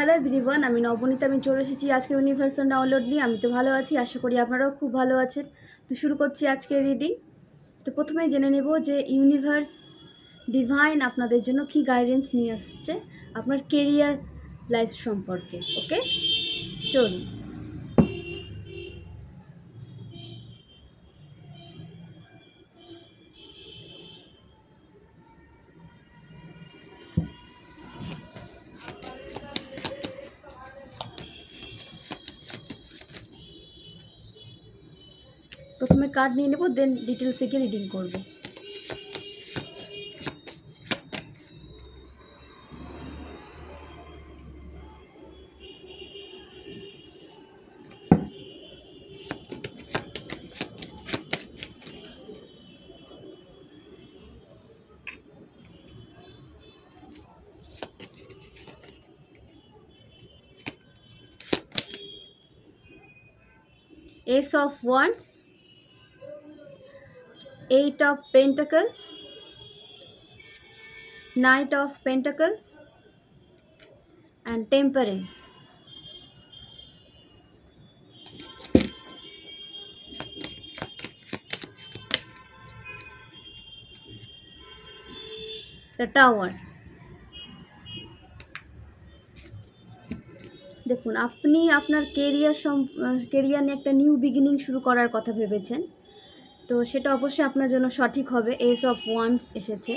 Hello everyone, আমি নবনীতা। আমি চলে এসেছি আজকে ইউনিভার্সাল ডাউনলোড নিয়ে। আমি তো ভালো আছি, আশা করি আপনারাও খুব ভালো আছেন। তো শুরু করছি আজকের রিডিং। তো প্রথমেই জেনে নেব যে ইউনিভার্স ডিভাইন আপনাদের জন্য কী গাইডেন্স নিয়ে আসছে আপনার কেরিয়ার লাইফ সম্পর্কে। ওকে, চলুন। প্রথমে কার্ড নিয়ে নেব, দেন ডিটেলসে গিয়ে রিডিং করব। Ace of Wands, Eight of Pentacles, Knight of Pentacles and Temperance. The Tower. দেখুন, আপনি আপনার কেরিয়ার নিয়ে একটা নিউ বিগিনিং শুরু করার কথা ভেবেছেন, তো সেটা অবশ্যই আপনার জন্য সঠিক হবে। এস অফ ওয়ান্স এসেছে,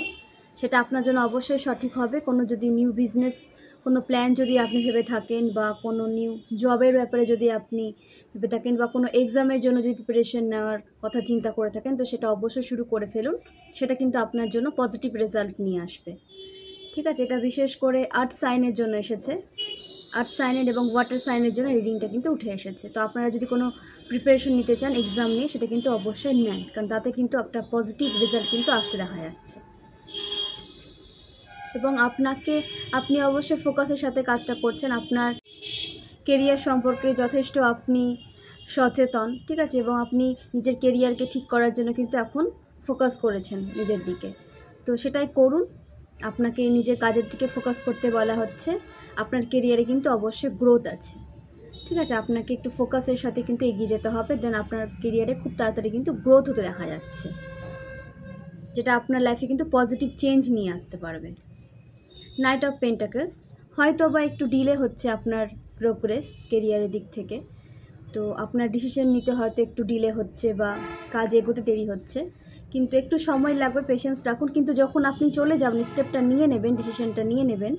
সেটা আপনার জন্য অবশ্যই সঠিক হবে। কোনো যদি নিউ বিজনেস, কোনো প্ল্যান যদি আপনি ভেবে থাকেন, বা কোনো নিউ জবের ব্যাপারে যদি আপনি ভেবে থাকেন, বা কোনো এক্সামের জন্য যদি প্রিপারেশন নেওয়ার কথা চিন্তা করে থাকেন, তো সেটা অবশ্যই শুরু করে ফেলুন। সেটা কিন্তু আপনার জন্য পজিটিভ রেজাল্ট নিয়ে আসবে। ঠিক আছে, এটা বিশেষ করে আর্থ সাইনের জন্য এসেছে। আর্থ সাইনের এবং ওয়াটার সাইনের জন্য রিডিংটা কিন্তু উঠে এসেছে। তো আপনারা যদি কোনো প্রিপারেশন নিতে চান এক্সাম নিয়ে, সেটা কিন্তু অবশ্যই নেন, কারণ তাতে কিন্তু একটা পজিটিভ রেজাল্ট কিন্তু আসতে দেখা যাচ্ছে। এবং আপনি অবশ্যই ফোকাসের সাথে কাজটা করছেন। আপনার কেরিয়ার সম্পর্কে যথেষ্ট আপনি সচেতন, ঠিক আছে, এবং আপনি নিজের কেরিয়ারকে ঠিক করার জন্য কিন্তু এখন ফোকাস করেছেন নিজের দিকে। তো সেটাই করুন। আপনাকে নিজের কাজের দিকে ফোকাস করতে বলা হচ্ছে। আপনার কেরিয়ারে কিন্তু অবশ্যই গ্রোথ আছে, ঠিক আছে। আপনাকে একটু ফোকাসের সাথে কিন্তু এগিয়ে যেতে হবে, দেন আপনার কেরিয়ারে খুব তাড়াতাড়ি কিন্তু গ্রোথ হতে দেখা যাচ্ছে, যেটা আপনার লাইফে কিন্তু পজিটিভ চেঞ্জ নিয়ে আসতে পারবে। নাইট অফ পেন্টাকলস, হয়তো বা একটু ডিলে হচ্ছে আপনার প্রোগ্রেস কেরিয়ারের দিক থেকে। তো আপনার ডিসিশন নিতে হয়তো একটু ডিলে হচ্ছে, বা কাজ এগোতে দেরি হচ্ছে, কিন্তু একটু সময় লাগবে, পেশেন্স রাখুন। কিন্তু যখন আপনি চলে যাবেন, স্টেপটা নিয়ে নেবেন, ডিসিশনটা নিয়ে নেবেন,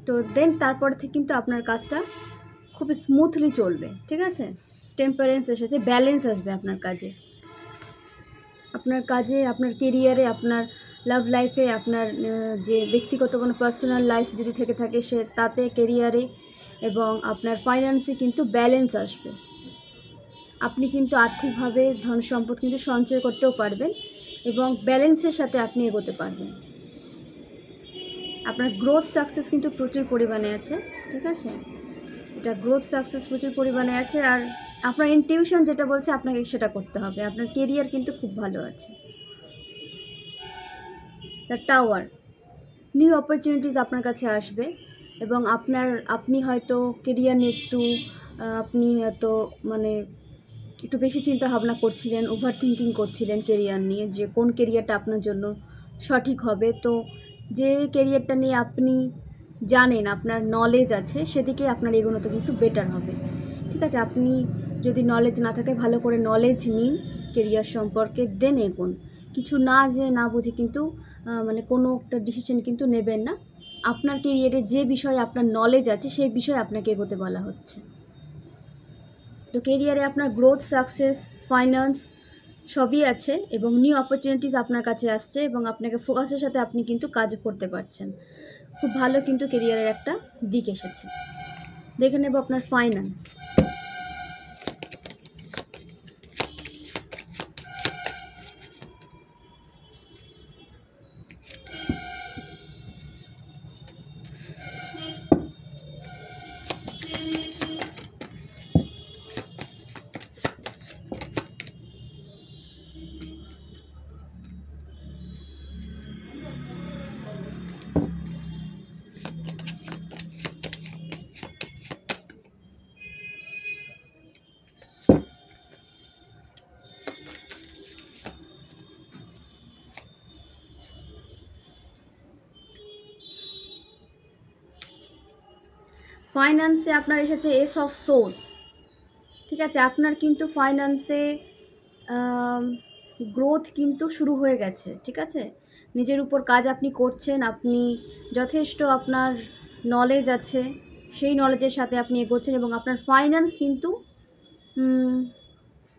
তো দেন তারপর থেকে কিন্তু আপনার কাজটা খুব স্মুথলি চলবে, ঠিক আছে। টেম্পারেন্স এসেছে, ব্যালেন্স আসবে আপনার কাজে, আপনার কেরিয়ারে, আপনার লাভ লাইফে, আপনার যে ব্যক্তিগত কোনো পার্সোনাল লাইফ যদি থেকে থাকে, সে তাতে কেরিয়ারে এবং আপনার ফাইন্যান্সে কিন্তু ব্যালেন্স আসবে। আপনি কিন্তু আর্থিকভাবে ধন সম্পদ কিন্তু সঞ্চয় করতেও পারবেন, এবং ব্যালেন্সের সাথে আপনি এগোতে পারবেন। আপনার গ্রোথ সাকসেস কিন্তু প্রচুর পরিমাণে আছে, ঠিক আছে। এটা গ্রোথ সাকসেস প্রচুর পরিমাণে আছে। আর আপনার ইনটিউশন যেটা বলছে আপনাকে সেটা করতে হবে। আপনার কেরিয়ার কিন্তু খুব ভালো আছে। দ্য টাওয়ার, নিউ অপরচুনিটিস আপনার কাছে আসবে, এবং আপনি হয়তো কেরিয়ার নিয়ে আপনি হয়তো একটু বেশি চিন্তা ভাবনা করছিলেন, ওভার থিঙ্কিং করছিলেন কেরিয়ার নিয়ে, যে কোন কেরিয়ারটা আপনার জন্য সঠিক হবে। তো যে কেরিয়ারটা নিয়ে আপনি জানেন, আপনার নলেজ আছে, সেদিকে আপনার এগোনোতে কিন্তু বেটার হবে, ঠিক আছে। আপনি যদি নলেজ না থাকে, ভালো করে নলেজ নিন কেরিয়ার সম্পর্কে, দেন এগোন। কিছু না বুঝে কিন্তু কোনো একটা ডিসিশন কিন্তু নেবেন না। আপনার কেরিয়ারে যে বিষয়ে আপনার নলেজ আছে, সেই বিষয়ে আপনাকে এগোতে বলা হচ্ছে। তো কেরিয়ারে আপনার গ্রোথ, সাকসেস, ফাইন্যান্স সবই আছে, এবং নিউ অপরচুনিটিস আপনার কাছে আসছে, এবং আপনাকে ফোকাসের সাথে আপনি কিন্তু কাজ করতে পারছেন। খুব ভালো কিন্তু কেরিয়ারের একটা দিক এসেছে। দেখে নেব আপনার ফাইন্যান্স। ফাইন্যান্সে আপনার এসেছে এস অফ সোর্স, ঠিক আছে। আপনার কিন্তু ফাইন্যান্সে গ্রোথ কিন্তু শুরু হয়ে গেছে, ঠিক আছে। নিজের উপর কাজ আপনি করছেন, আপনি যথেষ্ট আপনার নলেজ আছে, সেই নলেজের সাথে আপনি এগোচ্ছেন এবং আপনার ফাইন্যান্স কিন্তু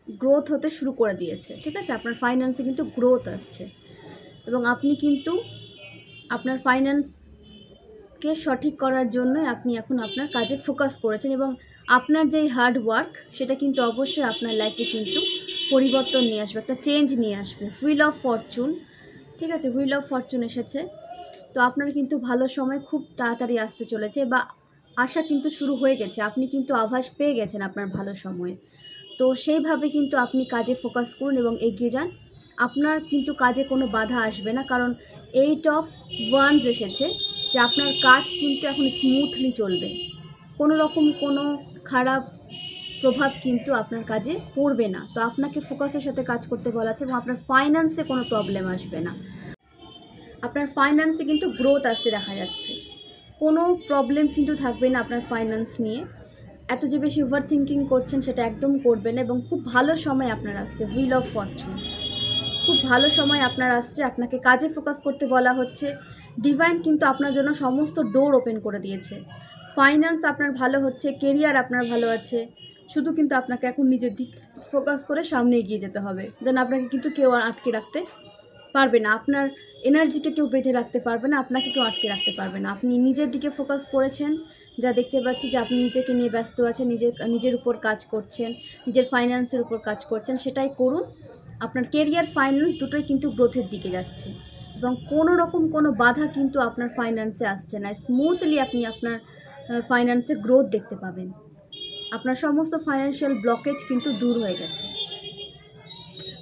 গ্রোথ হতে শুরু করে দিয়েছে, ঠিক আছে। আপনার ফাইন্যান্সে কিন্তু গ্রোথ আসছে এবং আপনি কিন্তু আপনার ফাইন্যান্সকে সঠিক করার জন্যই আপনি এখন আপনার কাজে ফোকাস করেছেন এবং আপনার যেই হার্ড ওয়ার্ক সেটা কিন্তু অবশ্যই আপনার লাইফে কিন্তু পরিবর্তন নিয়ে আসবে, একটা চেঞ্জ নিয়ে আসবে। হুইল অফ ফরচুন, ঠিক আছে, হুইল অফ ফরচুন এসেছে। তো আপনার কিন্তু ভালো সময় খুব তাড়াতাড়ি আসতে চলেছে বা আসা কিন্তু শুরু হয়ে গেছে, আপনি কিন্তু আভাস পেয়ে গেছেন আপনার ভালো সময়। তো সেইভাবে কিন্তু আপনি কাজে ফোকাস করুন এবং এগিয়ে যান। আপনার কিন্তু কাজে কোনো বাধা আসবে না, কারণ 8 অফ ওয়ান্স এসেছে যে আপনার কাজ কিন্তু এখন স্মুথলি চলবে, কোনো রকম কোনো খারাপ প্রভাব কিন্তু আপনার কাজে পড়বে না। তো আপনাকে ফোকাসের সাথে কাজ করতে বলা আছে এবং আপনার ফাইন্যান্সে কোনো প্রবলেম আসবে না, আপনার ফাইন্যান্সে কিন্তু গ্রোথ আসতে দেখা যাচ্ছে, কোনো প্রবলেম কিন্তু থাকবে না আপনার ফাইন্যান্স নিয়ে। এত যে বেশি ওভার থিঙ্কিং করছেন সেটা একদম করবেন এবং খুব ভালো সময় আপনার আসছে। হুইল অফ ফরচুন, খুব ভালো সময় আপনার আসছে, আপনাকে কাজে ফোকাস করতে বলা হচ্ছে। ডিভাইন কিন্তু আপনার জন্য সমস্ত ডোর ওপেন করে দিয়েছে। ফাইন্যান্স আপনার ভালো হচ্ছে, কেরিয়ার আপনার ভালো আছে, শুধু কিন্তু আপনাকে এখন নিজের দিক ফোকাস করে সামনে এগিয়ে যেতে হবে। দেন আপনাকে কিন্তু কেউ আর আটকে রাখতে পারবে না, আপনার এনার্জিকে কেউ বেঁধে রাখতে পারবে না, আপনাকে কেউ আটকে রাখতে পারবে না। আপনি নিজের দিকে ফোকাস করেছেন, যা দেখতে পাচ্ছি যে আপনি নিজেকে নিয়ে ব্যস্ত আছেন, নিজের উপর কাজ করছেন, নিজের ফাইন্যান্সের উপর কাজ করছেন, সেটাই করুন। আপনার কেরিয়ার ফাইন্যান্স দুটোই কিন্তু গ্রোথের দিকে যাচ্ছে এবং কোনো রকম কোনো বাধা কিন্তু আপনার ফাইন্যান্সে আসছে না। স্মুথলি আপনি আপনার ফাইন্যান্সে গ্রোথ দেখতে পাবেন, আপনার সমস্ত ফাইন্যান্সিয়াল ব্লকেজ কিন্তু দূর হয়ে গেছে।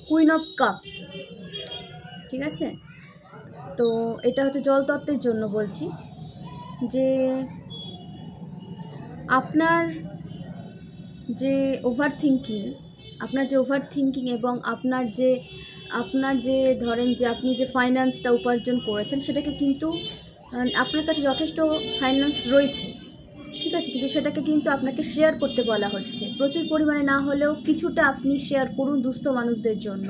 কুইন অফ কাপস, ঠিক আছে। তো এটা হচ্ছে জলতত্ত্বের জন্য বলছি যে আপনার যে ওভার থিঙ্কিং এবং আপনার যে ধরেন যে আপনি যে ফাইন্যান্সটা উপার্জন করেছেন সেটাকে কিন্তু আপনার কাছে যথেষ্ট ফাইন্যান্স রয়েছে, ঠিক আছে, কিন্তু সেটাকে কিন্তু আপনাকে শেয়ার করতে বলা হচ্ছে। প্রচুর পরিমাণে না হলেও কিছুটা আপনি শেয়ার করুন দুস্থ মানুষদের জন্য,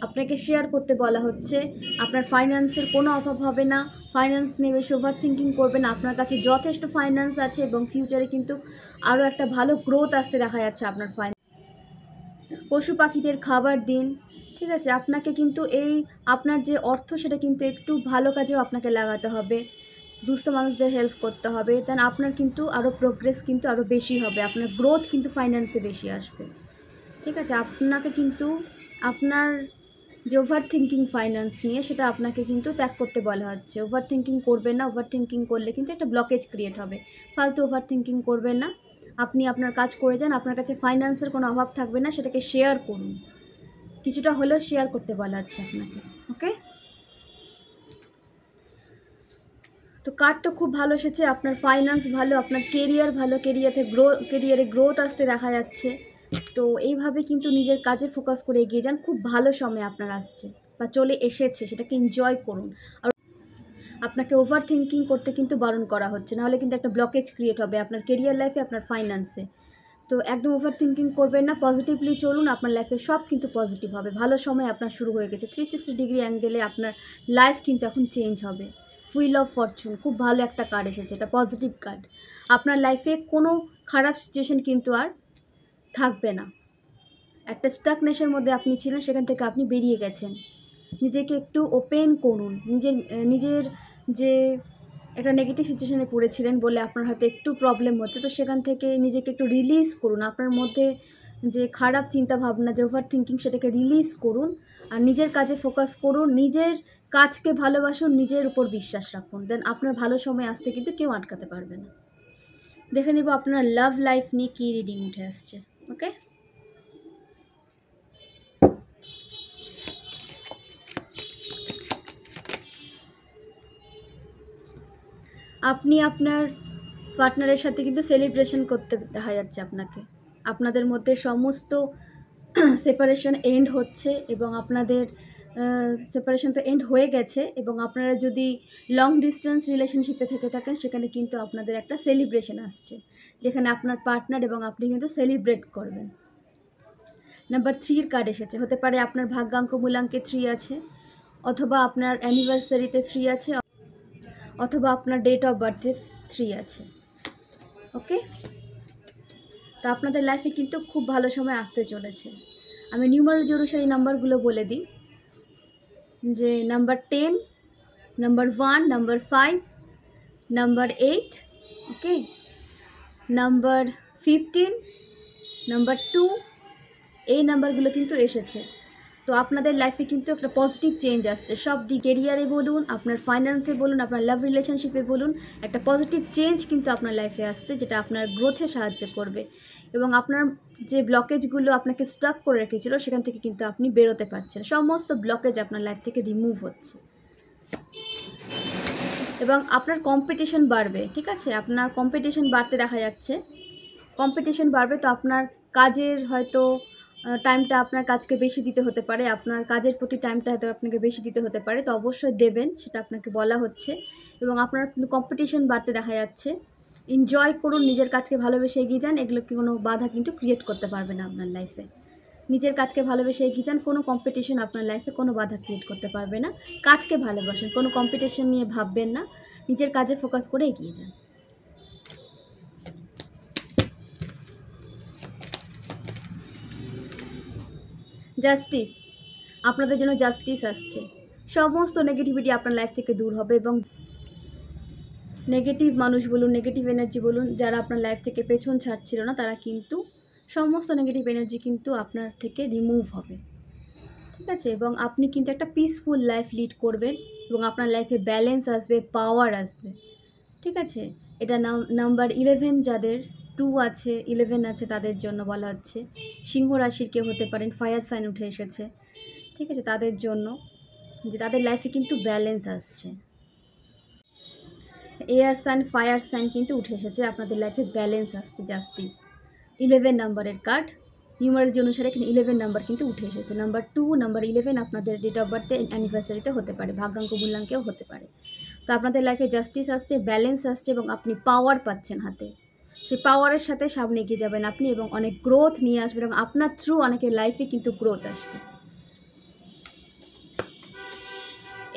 আপনাকে শেয়ার করতে বলা হচ্ছে। আপনার ফাইন্যান্সের কোনো অভাব হবে না, ফাইন্যান্স নিয়ে বেশি ওভার থিঙ্কিং করবেন না, আপনার কাছে যথেষ্ট ফাইন্যান্স আছে এবং ফিউচারে কিন্তু আরও একটা ভালো গ্রোথ আসতে দেখা যাচ্ছে আপনার পশু পাখিদের খাবার দিন, ঠিক আছে। আপনাকে কিন্তু আপনার যে অর্থ সেটা কিন্তু একটু ভালো কাজেও আপনাকে লাগাতে হবে, দুস্থ মানুষদের হেল্প করতে হবে, দেন আপনার কিন্তু আরও প্রোগ্রেস কিন্তু আরও বেশি হবে, আপনার গ্রোথ কিন্তু ফাইন্যান্সে বেশি আসবে, ঠিক আছে। আপনাকে কিন্তু আপনার যে ওভার থিঙ্কিং ফাইন্যান্স নিয়ে সেটা আপনাকে কিন্তু ত্যাগ করতে বলা হচ্ছে। ওভার থিঙ্কিং করবেন না, ওভার থিঙ্কিং করলে কিন্তু একটা ব্লকেজ ক্রিয়েট হবে। ফালতু ওভার থিঙ্কিং করবেন না, আপনি আপনার কাজ করে যান, আপনার কাছে ফাইন্যান্সের কোনো অভাব থাকবে না, সেটাকে শেয়ার করুন, কিছুটা হলেও শেয়ার করতে বলা হচ্ছে আপনাকে, ওকে। তো কার্ড তো খুব ভালো এসেছে, আপনার ফাইন্যান্স ভালো, আপনার কেরিয়ার ভালো, কেরিয়ারে গ্রোথ আসতে দেখা যাচ্ছে। তো এইভাবে কিন্তু নিজের কাজে ফোকাস করে এগিয়ে যান, খুব ভালো সময় আপনার আসছে বা চলে এসেছে, সেটাকে এনজয় করুন। আর আপনাকে ওভার থিঙ্কিং করতে কিন্তু বারণ করা হচ্ছে, নাহলে কিন্তু একটা ব্লকেজ ক্রিয়েট হবে আপনার কেরিয়ার লাইফে, আপনার ফাইন্যান্সে। তো একদম ওভার থিঙ্কিং করবেন না, পজিটিভলি চলুন, আপনার লাইফে সব কিন্তু পজিটিভ হবে। ভালো সময় আপনার শুরু হয়ে গেছে, 360 ডিগ্রি অ্যাঙ্গেলে আপনার লাইফ কিন্তু এখন চেঞ্জ হবে। হুইল অফ ফরচুন খুব ভালো একটা কার্ড এসেছে, এটা পজিটিভ কার্ড। আপনার লাইফে কোনো খারাপ সিচুয়েশন কিন্তু আর থাকবে না, একটা স্টাকনেসের মধ্যে আপনি ছিলেন, সেখান থেকে আপনি বেরিয়ে গেছেন। নিজেকে একটু ওপেন করুন, নিজের যে একটা নেগেটিভ সিচুয়েশনে পড়েছিলেন বলে আপনার হয়তো একটু প্রবলেম হচ্ছে, তো সেখান থেকে নিজেকে একটু রিলিজ করুন। আপনার মধ্যে যে খারাপ চিন্তা ভাবনা, যে ওভার থিঙ্কিং, সেটাকে রিলিজ করুন আর নিজের কাজে ফোকাস করুন, নিজের কাজকে ভালোবাসুন, নিজের উপর বিশ্বাস রাখুন, দেন আপনার ভালো সময় আসতে কিন্তু কেউ আটকাতে পারবে না। দেখে নিব আপনার লাভ লাইফ নিয়ে কী রিডিং উঠে আসছে, ওকে। আপনি আপনার পার্টনারের সাথে কিন্তু সেলিব্রেশন করতে দেখা যাচ্ছে আপনাকে, আপনাদের মধ্যে সমস্ত সেপারেশন এন্ড হচ্ছে এবং আপনাদের সেপারেশন তো এন্ড হয়ে গেছে, এবং আপনারা যদি লং ডিস্টেন্স রিলেশনশিপে থেকে থাকেন সেখানে কিন্তু আপনাদের একটা সেলিব্রেশন আসছে, যেখানে আপনার পার্টনার এবং আপনি কিন্তু সেলিব্রেট করবেন। নাম্বার 3 কার্ড এসেছে, হতে পারে আপনার ভাগ্যাঙ্ক মূলাঙ্কে 3 আছে, অথবা আপনার অ্যানিভার্সারিতে 3 আছে, অথবা আপনার ডেট অফ বার্থে 3 আছে। ওকে, তো আপনাদের লাইফে কিন্তু খুব ভালো সময় আসতে চলেছে। আমি নিউমারোলজি অনুসারে নাম্বারগুলো বলে দিই, যে নাম্বার 10, নাম্বার 1, নাম্বার 5, নাম্বার 8, ওকে, নাম্বার 15, নাম্বার 2, এই নাম্বারগুলো কিন্তু এসেছে। তো আপনাদের লাইফে কিন্তু একটা পজিটিভ চেঞ্জ আসছে, সব দিক, কেরিয়ারে বলুন, আপনার ফাইন্যান্সে বলুন, আপনার লাভ রিলেশনশিপে বলুন, একটা পজিটিভ চেঞ্জ কিন্তু আপনার লাইফে আসছে, যেটা আপনার গ্রোথে সাহায্য করবে, এবং আপনার যে ব্লকেজগুলো আপনাকে স্টাক করে রেখেছিল সেখান থেকে কিন্তু আপনি বেরোতে পারছেন। সমস্ত ব্লকেজ আপনার লাইফ থেকে রিমুভ হচ্ছে, এবং আপনার কম্পিটিশন বাড়বে। ঠিক আছে, আপনার কম্পিটিশন বাড়তে দেখা যাচ্ছে, কম্পিটিশন বাড়বে, তো আপনার কাজের হয়তো টাইমটা আপনার কাজকে বেশি দিতে হতে পারে, আপনার কাজের প্রতি টাইমটা হয়তো আপনাকে বেশি দিতে হতে পারে, তো অবশ্যই দেবেন, সেটা আপনাকে বলা হচ্ছে। এবং আপনার কিন্তু কম্পিটিশন বাড়তে দেখা যাচ্ছে। এনজয় করুন, নিজের কাজকে ভালোবেসে এগিয়ে যান, এগুলো কি কোনো বাধা কিন্তু ক্রিয়েট করতে পারবে না আপনার লাইফে। নিজের কাজকে ভালোবেসে এগিয়ে যান, কোনো কম্পিটিশন আপনার লাইফে কোনো বাধা ক্রিয়েট করতে পারবে না। কাজকে ভালোবাসেন, কোনো কম্পিটিশন নিয়ে ভাববেন না, নিজের কাজে ফোকাস করে এগিয়ে যান। জাস্টিস, আপনাদের জন্য জাস্টিস আসছে, সমস্ত নেগেটিভিটি আপনার লাইফ থেকে দূর হবে, এবং নেগেটিভ মানুষ বলুন, নেগেটিভ এনার্জি বলুন, যারা আপনার লাইফ থেকে পেছন ছাড়ছিল না, তারা কিন্তু সমস্ত নেগেটিভ এনার্জি কিন্তু আপনার থেকে রিমুভ হবে। ঠিক আছে, এবং আপনি কিন্তু একটা পিসফুল লাইফ লিড করবেন, এবং আপনার লাইফে ব্যালেন্স আসবে, পাওয়ার আসবে। ঠিক আছে, এটা নাম্বার 11, যাদের 2 আছে, 11 আছে, তাদের জন্য বলা হচ্ছে। সিংহ রাশির কেউ হতে পারেন, ফায়ার সাইন উঠে এসেছে। ঠিক আছে, তাদের জন্য, যে তাদের লাইফে কিন্তু ব্যালেন্স আসছে। এয়ার সাইন, ফায়ার সাইন কিন্তু উঠে এসেছে, আপনাদের লাইফে ব্যালেন্স আসছে। জাস্টিস 11 নাম্বারের কার্ড, নিউমারোলজি অনুসারে এখানে 11 নাম্বার কিন্তু উঠে এসেছে। নাম্বার 2, নাম্বার 11 আপনাদের ডেট অফ বার্থে, অ্যানিভার্সারিতে হতে পারে, ভাগ্যাঙ্ক মূল্যাঙ্কেও হতে পারে। তো আপনাদের লাইফে জাস্টিস আসছে, ব্যালেন্স আসছে, এবং আপনি পাওয়ার পাচ্ছেন হাতে। সেই পাওয়ারের সাথে সামনে এগিয়ে যাবেন আপনি, এবং অনেক গ্রোথ নিয়ে আসবেন, এবং আপনার থ্রু অনেকের লাইফে কিন্তু গ্রোথ আসবে।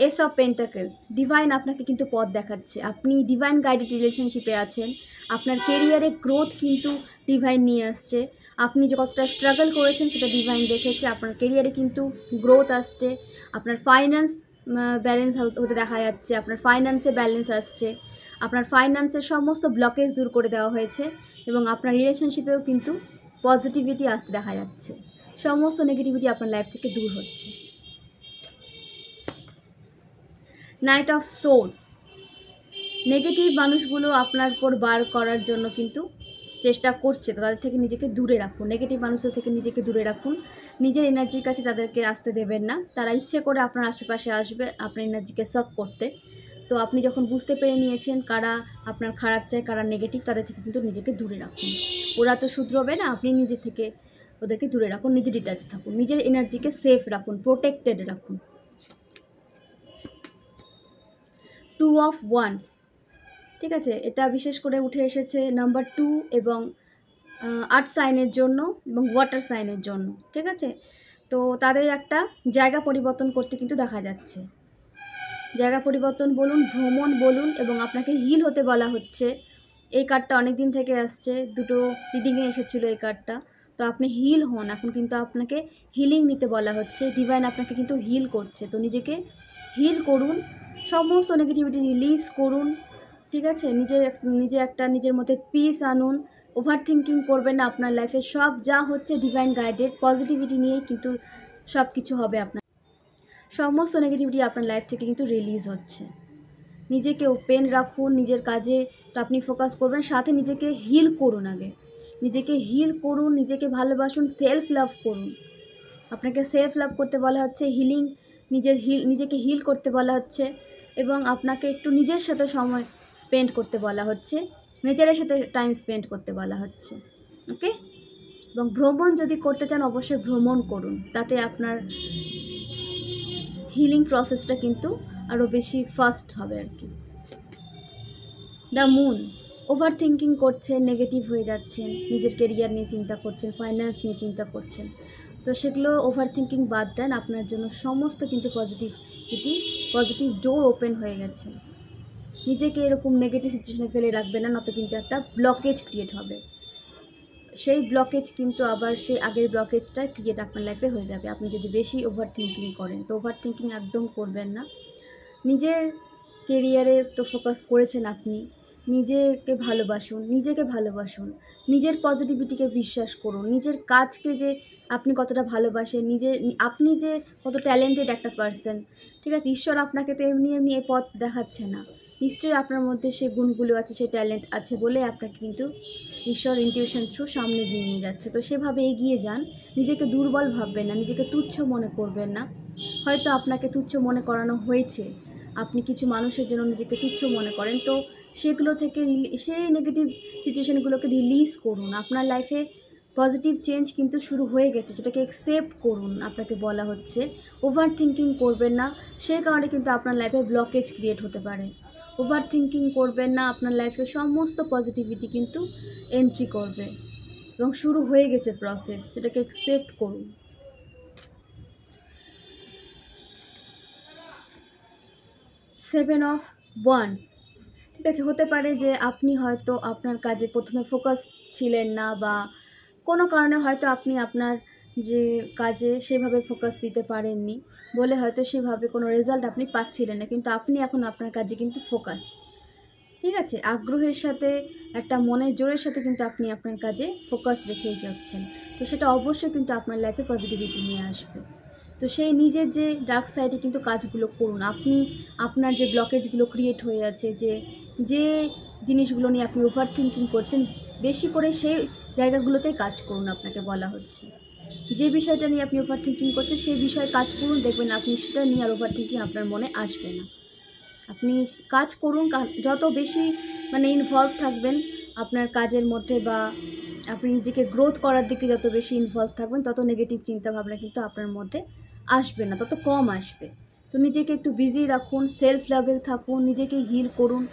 এস অফ পেন্টাকেলস, ডিভাইন আপনাকে কিন্তু পথ দেখাচ্ছে, আপনি ডিভাইন গাইডেড রিলেশনশিপে আছেন, আপনার কেরিয়ারে গ্রোথ কিন্তু ডিভাইন নিয়ে আসছে, আপনি যে কতটা স্ট্রাগল করেছেন সেটা ডিভাইন দেখেছে, আপনার কেরিয়ারে কিন্তু গ্রোথ আসছে, আপনার ফাইন্যান্স ব্যালেন্স হতে দেখা যাচ্ছে, আপনার ফাইন্যান্সে ব্যালেন্স আসছে, আপনার ফাইন্যান্সের সমস্ত ব্লকেজ দূর করে দেওয়া হয়েছে, এবং আপনার রিলেশনশিপেও কিন্তু পজিটিভিটি আসতে দেখা যাচ্ছে, সমস্ত নেগেটিভিটি আপনার লাইফ থেকে দূর হচ্ছে। নাইট অফ সোর্স, নেগেটিভ মানুষগুলো আপনার উপর বার করার জন্য কিন্তু চেষ্টা করছে, তো তাদের থেকে নিজেকে দূরে রাখুন, নেগেটিভ মানুষদের থেকে নিজেকে দূরে রাখুন, নিজের এনার্জির কাছে তাদেরকে আসতে দেবেন না, তারা ইচ্ছে করে আপনার আশেপাশে আসবে আপনার এনার্জিকে সাক করতে। তো আপনি যখন বুঝতে পেরে নিয়েছেন কারা আপনার খারাপ চায়, কারা নেগেটিভ, তাদের থেকে কিন্তু নিজেকে দূরে রাখুন, ওরা তো শুধরবে না, আপনি নিজে থেকে ওদেরকে দূরে রাখুন, নিজে ডিটাচ থাকুন, নিজের এনার্জিকে সেফ রাখুন, প্রোটেক্টেড রাখুন। 2 অফ ওয়ান্স, ঠিক আছে, এটা বিশেষ করে উঠে এসেছে নাম্বার 2 এবং আর্থ সাইনের জন্য এবং ওয়াটার সাইনের জন্য। ঠিক আছে, তো তাদের একটা জায়গা পরিবর্তন করতে কিন্তু দেখা যাচ্ছে, জায়গা পরিবর্তন বলুন, ভ্রমণ বলুন, এবং আপনাকে হিল হতে বলা হচ্ছে। এই কার্ডটা অনেক দিন থেকে আসছে, দুটো রিডিংয়ে এসেছিলো এই কার্ডটা, তো আপনি হিল হন, এখন কিন্তু আপনাকে হিলিং নিতে বলা হচ্ছে, ডিভাইন আপনাকে কিন্তু হিল করছে, তো নিজেকে হিল করুন, সমস্ত নেগেটিভিটি রিলিজ করুন। ঠিক আছে, নিজের মধ্যে পিস আনুন, ওভার থিঙ্কিং করবেন না, আপনার লাইফে সব যা হচ্ছে ডিভাইন গাইডেড, পজিটিভিটি নিয়ে কিন্তু সব কিছু হবে, আপনার সমস্ত নেগেটিভিটি আপনার লাইফ থেকে কিন্তু রিলিজ হচ্ছে। নিজেকে ওপেন রাখুন, নিজের কাজে তো আপনি ফোকাস করবেন, সাথে নিজেকে হিল করুন, আগে নিজেকে হিল করুন, নিজেকে ভালোবাসুন, সেলফ লাভ করুন, আপনাকে সেলফ লাভ করতে বলা হচ্ছে, হিলিং নিজেকে হিল করতে বলা হচ্ছে, এবং আপনাকে একটু নিজের সাথে সময় স্পেন্ড করতে বলা হচ্ছে, নেচারের সাথে টাইম স্পেন্ড করতে বলা হচ্ছে। ওকে, এবং ভ্রমণ যদি করতে চান অবশ্যই ভ্রমণ করুন, তাতে আপনার হিলিং প্রসেসটা কিন্তু আরও বেশি ফাস্ট হবে আর কি। দ্য মুন, ওভার থিঙ্কিং করছেন, নেগেটিভ হয়ে যাচ্ছেন, নিজের কেরিয়ার নিয়ে চিন্তা করছেন, ফাইন্যান্স নিয়ে চিন্তা করছেন, তো সেগুলো ওভার থিঙ্কিং বাদ দেন, আপনার জন্য সমস্ত কিন্তু পজিটিভ ডোর ওপেন হয়ে গেছে। নিজেকে এরকম নেগেটিভ সিচুয়েশনে ফেলে রাখবেন না, নয়তো কিন্তু একটা ব্লকেজ ক্রিয়েট হবে। সেই ব্লকেজ কিন্তু আবার সেই আগের ব্লকেজটা ক্রিয়েট আপনার লাইফে হয়ে যাবে আপনি যদি বেশি ওভার থিঙ্কিং করেন। তো ওভার থিঙ্কিং একদম করবেন না। নিজের কেরিয়ারে তো ফোকাস করেছেন আপনি, নিজেকে ভালোবাসুন, নিজের পজিটিভিটিকে বিশ্বাস করুন, নিজের কাজকে যে আপনি কতটা ভালোবাসেন, আপনি যে কত ট্যালেন্টেড একটা পার্সন, ঠিক আছে। ঈশ্বর আপনাকে তো এমনি এই পথ দেখাচ্ছে না, নিশ্চয়ই আপনার মধ্যে সেই গুণগুলো আছে, সেই ট্যালেন্ট আছে বলে আপনাকে কিন্তু ঈশ্বর ইনটিউশন থ্রু সামনে দিয়ে নিয়ে যাচ্ছে। তো সেভাবে এগিয়ে যান, নিজেকে দুর্বল ভাববেন না, নিজেকে তুচ্ছ মনে করবেন না। হয়তো আপনাকে তুচ্ছ মনে করানো হয়েছে, আপনি কিছু মানুষের জন্য নিজেকে তুচ্ছ মনে করেন, তো সেগুলো থেকে সেই নেগেটিভ সিচুয়েশানগুলোকে রিলিজ করুন। আপনার লাইফে পজিটিভ চেঞ্জ কিন্তু শুরু হয়ে গেছে, সেটাকে অ্যাকসেপ্ট করুন। আপনাকে বলা হচ্ছে ওভার থিঙ্কিং করবেন না, সেই কারণে কিন্তু আপনার লাইফে ব্লকেজ ক্রিয়েট হতে পারে। ওভার থিঙ্কিং করবেন না, আপনার লাইফে সমস্ত পজিটিভিটি কিন্তু এন্ট্রি করবে এবং শুরু হয়ে গেছে প্রসেস, সেটাকে অ্যাকসেপ্ট করুন। 7 অফ ওয়ান্ডস, ঠিক আছে। হতে পারে যে আপনি হয়তো আপনার কাজে প্রথমে ফোকাস ছিলেন না, বা কোনো কারণে হয়তো আপনি আপনার যে কাজে সেভাবে ফোকাস দিতে পারেননি বলে হয়তো সেভাবে কোনো রেজাল্ট আপনি পাচ্ছিলেন না, কিন্তু আপনি এখন আপনার কাজে কিন্তু ফোকাস, ঠিক আছে, আগ্রহের সাথে একটা মনের জোরের সাথে কিন্তু আপনি আপনার কাজে ফোকাস রেখে এগোচ্ছেন। তো সেটা অবশ্যই কিন্তু আপনার লাইফে পজিটিভিটি নিয়ে আসবে। তো সেই নিজের যে ডার্ক সাইডে কিন্তু কাজগুলো করুন। আপনি আপনার যে ব্লকেজগুলো ক্রিয়েট হয়ে আছে, যে জিনিসগুলো নিয়ে আপনি ওভার থিঙ্কিং করছেন, বেশি করে সেই জায়গাগুলোতেই কাজ করুন। আপনাকে বলা হচ্ছে যে বিষয়টা নিয়ে আপনি ওভার থিঙ্কিং করছেন সেই বিষয়ে কাজ করুন, দেখবেন আপনি সেটা নিয়ে আর ওভার থিঙ্কিং আপনার মনে আসবে না। আপনি কাজ করুন, যত বেশি ইনভলভ থাকবেন আপনার কাজের মধ্যে, বা আপনি নিজেকে গ্রোথ করার দিকে যত বেশি ইনভলভ থাকবেন, তত নেগেটিভ চিন্তাভাবনা কিন্তু আপনার মধ্যে আসবে না, তত কম আসবে। তো নিজেকে একটু বিজি রাখুন, সেলফ লাভে থাকুন, নিজেকে হিল করুন,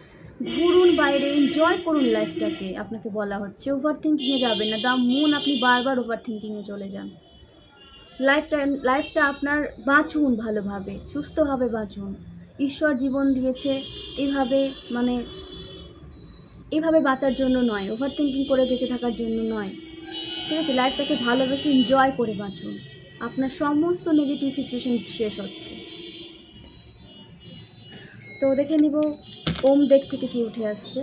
ঘুরুন বাইরে, এনজয় করুন লাইফটাকে। আপনাকে বলা হচ্ছে ওভার থিঙ্কিংয়ে যাবেন না। দ্য মুন, আপনি বারবার ওভার থিঙ্কিংয়ে চলে যান। লাইফটা আপনার বাঁচুন, ভালোভাবে সুস্থভাবে বাঁচুন। ঈশ্বর জীবন দিয়েছে এইভাবে বাঁচার জন্য নয়, ওভার থিঙ্কিং করে বেঁচে থাকার জন্য নয়, ঠিক আছে। লাইফটাকে ভালোবেসে এনজয় করে বাঁচুন, আপনার সমস্ত নেগেটিভ সিচুয়েশন শেষ হচ্ছে। তো দেখে নিব ওম ডেক থেকে কি উঠে আসছে।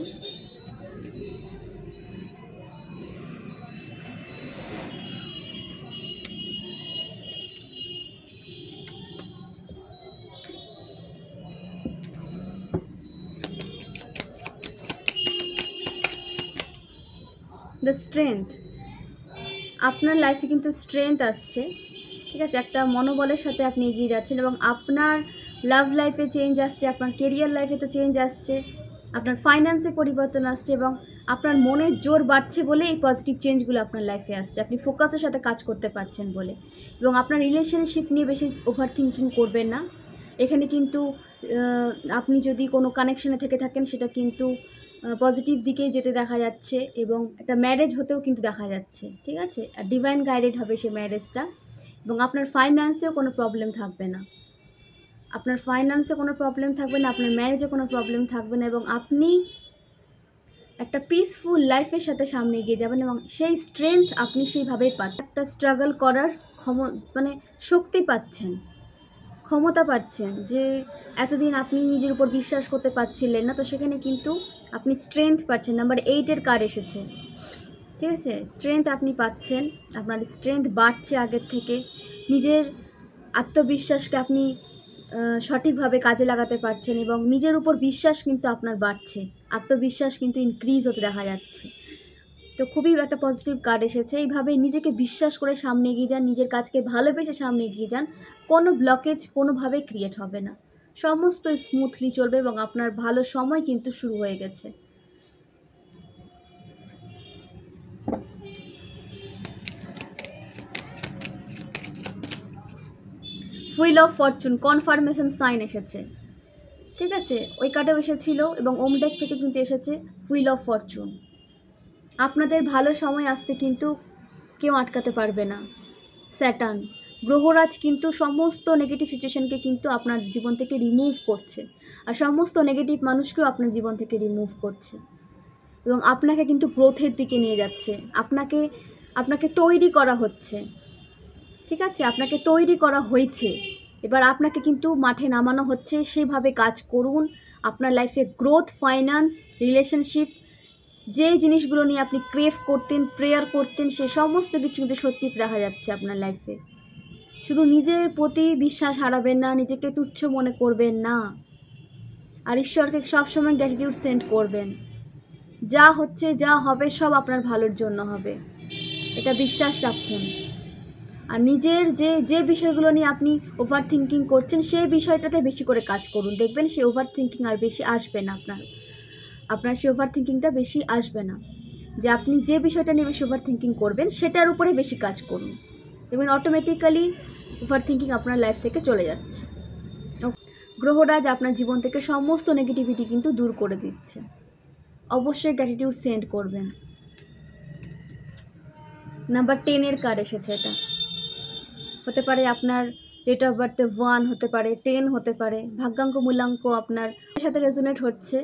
দ্য স্ট্রেংথ, আপনার লাইফে কিন্তু স্ট্রেংথ আসছে, ঠিক আছে। একটা মনোবলের সাথে আপনি এগিয়ে যাচ্ছেন এবং আপনার লাভ লাইফে চেঞ্জ আসছে, আপনার কেরিয়ার লাইফে তো চেঞ্জ আসছে, আপনার ফাইন্যান্সে পরিবর্তন আসছে এবং আপনার মনের জোর বাড়ছে বলে এই পজিটিভ চেঞ্জগুলো আপনার লাইফে আসছে। আপনি ফোকাসের সাথে কাজ করতে পারছেন বলে, এবং আপনার রিলেশনশিপ নিয়ে বেশি ওভার থিঙ্কিং করবেন না। এখানে কিন্তু আপনি যদি কোনো কানেকশনে থেকে থাকেন সেটা কিন্তু পজিটিভ দিকেই যেতে দেখা যাচ্ছে, এবং একটা ম্যারেজ হতেও কিন্তু দেখা যাচ্ছে, ঠিক আছে। আর ডিভাইন গাইডেড হবে সেই ম্যারেজটা, এবং আপনার ফাইন্যান্সেও কোনো প্রবলেম থাকবে না, আপনার ম্যারেজে কোনো প্রবলেম থাকবে না, এবং আপনি একটা পিসফুল লাইফের সাথে সামনে এগিয়ে যাবেন, এবং সেই স্ট্রেংথ আপনি সেইভাবেই পাচ্ছেন। একটা স্ট্রাগল করার শক্তি পাচ্ছেন, ক্ষমতা পাচ্ছেন, যে এতদিন আপনি নিজের উপর বিশ্বাস করতে পারছিলেন না, তো সেখানে কিন্তু আপনি স্ট্রেংথ পাচ্ছেন। নাম্বার 8-এর কার্ড এসেছে, ঠিক আছে। স্ট্রেংথ আপনি পাচ্ছেন, আপনার স্ট্রেংথ বাড়ছে আগের থেকে, নিজের আত্মবিশ্বাসকে আপনি সঠিকভাবে কাজে লাগাতে পারছেন, এবং নিজের উপর বিশ্বাস কিন্তু আপনার বাড়ছে, আত্মবিশ্বাস কিন্তু ইনক্রিজ হতে দেখা যাচ্ছে। তো খুবই একটা পজিটিভ কার্ড এসেছে। এইভাবে নিজেকে বিশ্বাস করে সামনে এগিয়ে যান, নিজের কাজকে ভালোবেসে সামনে এগিয়ে যান, কোনো ব্লকেজ কোনোভাবে ক্রিয়েট হবে না, সমস্ত স্মুথলি চলবে, এবং আপনার ভালো সময় কিন্তু শুরু হয়ে গেছে। Wheel of fortune, confirmation sign এসেছে, ঠিক আছে, ওই কার্ডেও এসেছিল এবং ওম ডেক থেকে কিন্তু এসেছে হুইল অফ ফরচুন। আপনাদের ভালো সময় আসতে কিন্তু কেউ আটকাতে পারবে না। স্যাটার্ন গ্রহরাজ কিন্তু সমস্ত নেগেটিভ সিচুয়েশনকে কিন্তু আপনার জীবন থেকে রিমুভ করছে, আর সমস্ত নেগেটিভ মানুষকেও আপনার জীবন থেকে রিমুভ করছে এবং আপনাকে কিন্তু গ্রোথের দিকে নিয়ে যাচ্ছে। আপনাকে তৈরি করা হচ্ছে, ঠিক আছে, আপনাকে তৈরি করা হয়েছে, এবার আপনাকে কিন্তু মাঠে নামানো হচ্ছে। সেভাবে কাজ করুন। আপনার লাইফে গ্রোথ, ফাইন্যান্স, রিলেশনশিপ, যে জিনিসগুলো নিয়ে আপনি ক্রেভ করতেন, প্রেয়ার করতেন, সে সমস্ত কিছু কিন্তু সত্যি দেখা যাচ্ছে আপনার লাইফে। শুধু নিজের প্রতি বিশ্বাস হারাবেন না, নিজেকে তুচ্ছ মনে করবেন না, আর ঈশ্বরকে সবসময় গ্র্যাটিটিউড সেন্ড করবেন। যা হচ্ছে, যা হবে, সব আপনার ভালোর জন্য হবে, এটা বিশ্বাস রাখুন। আর নিজের যে বিষয়গুলো নিয়ে আপনি ওভার থিঙ্কিং করছেন, সেই বিষয়টাতে বেশি করে কাজ করুন। দেখবেন সেই ওভার থিঙ্কিং আর বেশি আসবে না, আপনার সেই ওভার থিঙ্কিংটা বেশি আসবে না। যে আপনি যে বিষয়টা নিয়ে বেশি ওভার থিঙ্কিং করবেন, সেটার উপরে বেশি কাজ করুন, দেখবেন অটোমেটিক্যালি ওভার থিঙ্কিং আপনার লাইফ থেকে চলে যাচ্ছে। গ্রহরাজ আপনার জীবন থেকে সমস্ত নেগেটিভিটি কিন্তু দূর করে দিচ্ছে। অবশ্যই গ্র্যাটিটিউড সেন্ড করবেন। নাম্বার 10 কার্ড এসেছে। এটা হতে পারে আপনার ডেট অফ বার্থে 1 হতে পারে, 10 হতে পারে। ভাগ্যাঙ্ক মূল্যাঙ্ক আপনার সাথে রেজোনেট হচ্ছে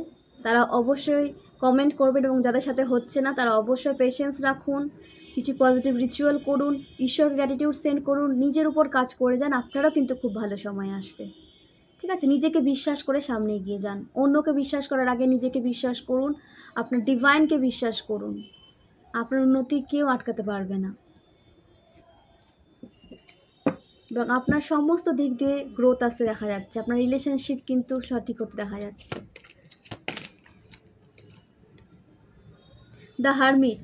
তারা অবশ্যই কমেন্ট করবেন, এবং যাদের সাথে হচ্ছে না তারা অবশ্যই পেশেন্স রাখুন, কিছু পজিটিভ রিচুয়াল করুন, ঈশ্বর গ্র্যাটিটিউড সেন্ড করুন, নিজের উপর কাজ করে যান, আপনারও কিন্তু খুব ভালো সময় আসবে। ঠিক আছে, নিজেকে বিশ্বাস করে সামনে এগিয়ে যান। অন্যকে বিশ্বাস করার আগে নিজেকে বিশ্বাস করুন, আপনার ডিভাইনকে বিশ্বাস করুন। আপনার উন্নতি কেউ আটকাতে পারবে না, এবং আপনার সমস্ত দিক দিয়ে গ্রোথ আসতে দেখা যাচ্ছে। আপনার রিলেশনশিপ কিন্তু সঠিক হতে দেখা যাচ্ছে। দ্য হারমিট,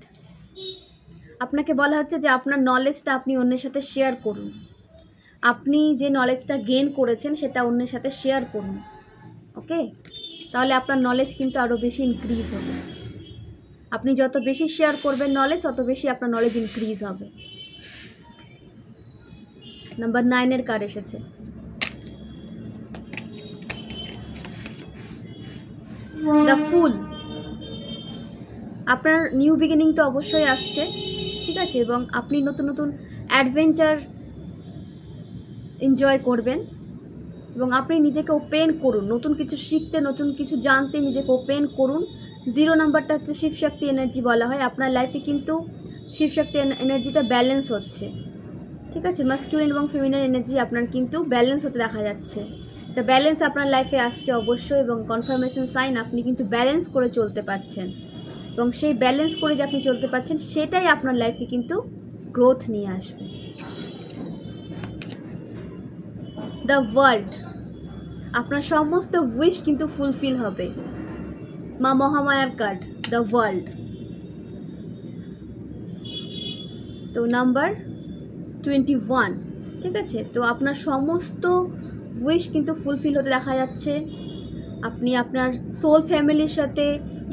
আপনাকে বলা হচ্ছে যে আপনার নলেজটা আপনি অন্যের সাথে শেয়ার করুন। আপনি যে নলেজটা গেইন করেছেন সেটা অন্যের সাথে শেয়ার করুন। ওকে, তাহলে আপনার নলেজ কিন্তু আরও বেশি ইনক্রিজ হবে। আপনি যত বেশি শেয়ার করবেন নলেজ, তত বেশি আপনার নলেজ ইনক্রিজ হবে। নাম্বার 9 কার্ড এসেছে। দ্য ফুল, আপনার নিউ বিগিনিং তো অবশ্যই আসছে, ঠিক আছে, এবং আপনি নতুন নতুন অ্যাডভেঞ্চার এনজয় করবেন, এবং আপনি নিজেকে ওপেন করুন, নতুন কিছু শিখতে, নতুন কিছু জানতে নিজেকে ওপেন করুন। 0 নাম্বারটা হচ্ছে শিবশক্তি এনার্জি বলা হয়। আপনার লাইফে কিন্তু শিবশক্তি এনার্জিটা ব্যালেন্স হচ্ছে, ঠিক আছে, মাস্কুলিন এবং ফেমিনাইন এনার্জি আপনার কিন্তু ব্যালেন্স হতে দেখা যাচ্ছে। এটা ব্যালেন্স আপনার লাইফে আসছে অবশ্যই, এবং কনফার্মেশন সাইন আপনি কিন্তু ব্যালেন্স করে চলতে পারছেন, এবং সেই ব্যালেন্স করে যে আপনি চলতে পারছেন সেটাই আপনার লাইফে কিন্তু গ্রোথ নিয়ে আসবে। দ্য ওয়ার্ল্ড, আপনার সমস্ত উইশ কিন্তু ফুলফিল হবে। মা মহামায়ার কার্ড, দ্য ওয়ার্ল্ড। তো নাম্বার 21, ঠিক আছে, তো আপনার সমস্ত উইশ কিন্তু ফুলফিল হতে দেখা যাচ্ছে। আপনি আপনার সোল ফ্যামিলির সাথে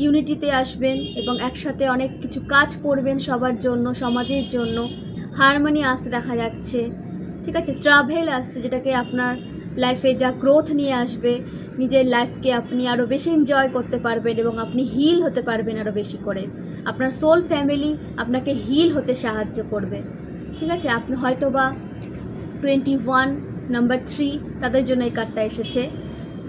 ইউনিটিতে আসবেন এবং একসাথে অনেক কিছু কাজ করবেন সবার জন্য, সমাজের জন্য। হারমোনি আসতে দেখা যাচ্ছে, ঠিক আছে, ট্রাভেল আসছে, যেটাকে আপনার লাইফে যা গ্রোথ নিয়ে আসবে। নিজের লাইফকে আপনি আরও বেশি এনজয় করতে পারবেন এবং আপনি হিল হতে পারবেন আরও বেশি করে। আপনার সোল ফ্যামিলি আপনাকে হিল হতে সাহায্য করবে, ঠিক আছে। আপনি হয়তো বা 21, নাম্বার 3 তাদের জন্য এই কার্ডটা এসেছে।